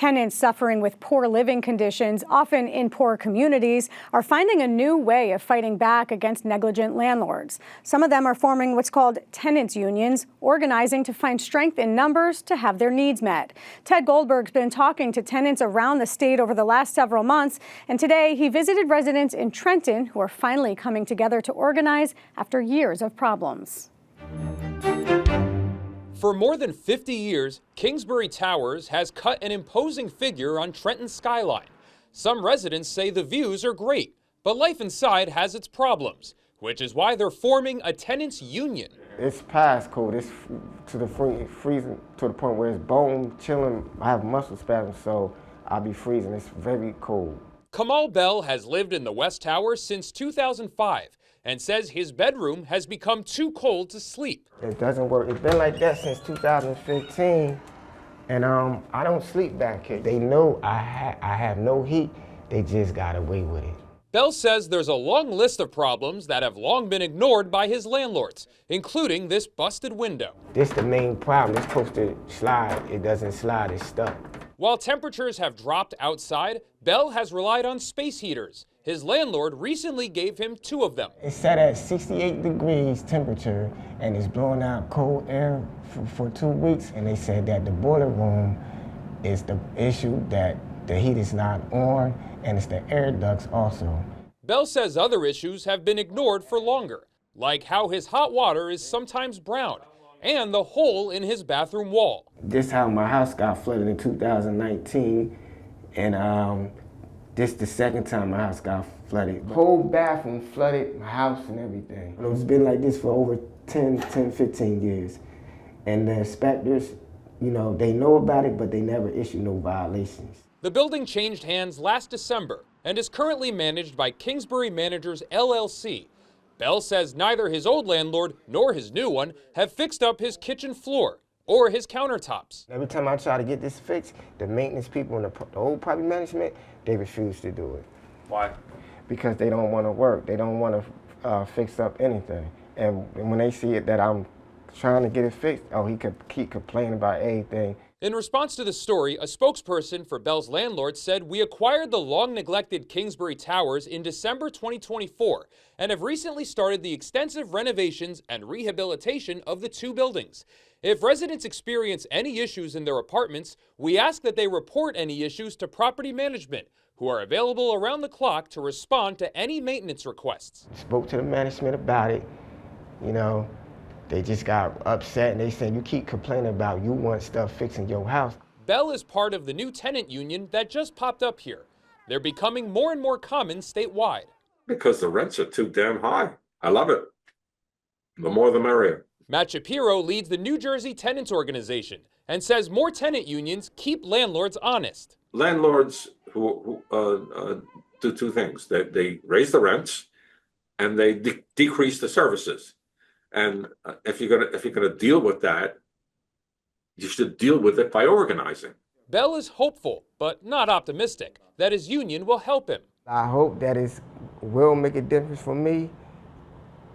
Tenants suffering with poor living conditions, often in poor communities, are finding a new way of fighting back against negligent landlords. Some of them are forming what's called tenants unions, organizing to find strength in numbers to have their needs met. Ted Goldberg's been talking to tenants around the state over the last several months, and today he visited residents in Trenton who are finally coming together to organize after years of problems. For more than 50 years, Kingsbury Towers has cut an imposing figure on Trenton's skyline. Some residents say the views are great, but life inside has its problems, which is why they're forming a tenants union. It's past cold. It's to the freezing to the point where it's bone chilling. I have muscle spasms, so I'll be freezing. It's very cold. Kamal Bell has lived in the West Tower since 2005 and says his bedroom has become too cold to sleep. It doesn't work. It's been like that since 2015, and I don't sleep back here. They know I have no heat. They just got away with it. Bell says there's a long list of problems that have long been ignored by his landlords, including this busted window. This is the main problem. It's supposed to slide. It doesn't slide. It's stuck. While temperatures have dropped outside, Bell has relied on space heaters. His landlord recently gave him 2 of them. It's set at 68 degrees temperature, and it's blowing out cold air for 2 weeks. And they said that the boiler room is the issue, that the heat is not on, and it's the air ducts also. Bell says other issues have been ignored for longer, like how his hot water is sometimes brown, and the hole in his bathroom wall. This is how my house got flooded in 2019, and this is the second time my house got flooded. The whole bathroom flooded, my house and everything. It's been like this for over 15 years. And the inspectors, they know about it, but they never issue no violations. The building changed hands last December and is currently managed by Kingsbury Managers LLC. Bell says neither his old landlord nor his new one have fixed up his kitchen floor or his countertops. Every time I try to get this fixed, the maintenance people and the old property management, they refuse to do it. Why? Because they don't want to work. They don't want to fix up anything. And when they see it that I'm trying to get it fixed, he could keep complaining about anything. In response to the story, a spokesperson for Bell's landlord said, "We acquired the long-neglected Kingsbury Towers in December 2024 and have recently started the extensive renovations and rehabilitation of the 2 buildings. If residents experience any issues in their apartments, we ask that they report any issues to property management, who are available around the clock to respond to any maintenance requests." Spoke to the management about it, They just got upset, and they said, you keep complaining about you want stuff fixed in your house. Bell is part of the new tenant union that just popped up here. They're becoming more and more common statewide. Because the rents are too damn high. I love it. The more the merrier. Matt Shapiro leads the New Jersey Tenants Organization and says more tenant unions keep landlords honest. Landlords who do 2 things. They raise the rents and they decrease the services. And if you're gonna deal with that, you should deal with it by organizing. Bell is hopeful, but not optimistic, that his union will help him. I hope that it will make a difference for me,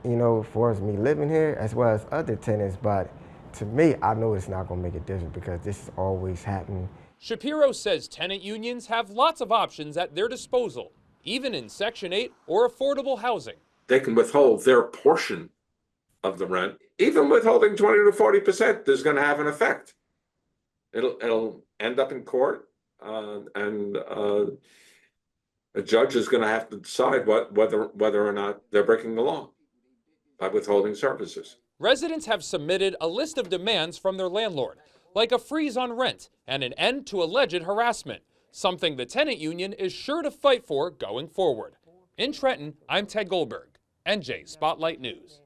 for me living here as well as other tenants. But to me, I know it's not gonna make a difference because this is always happening. Shapiro says tenant unions have lots of options at their disposal, even in Section 8 or affordable housing. They can withhold their portion of the rent. Even withholding 20 to 40% is going to have an effect. It'll end up in court, and a judge is going to have to decide whether or not they're breaking the law by withholding services. Residents have submitted a list of demands from their landlord, like a freeze on rent and an end to alleged harassment, something the tenant union is sure to fight for going forward. In Trenton, I'm Ted Goldberg, NJ Spotlight News.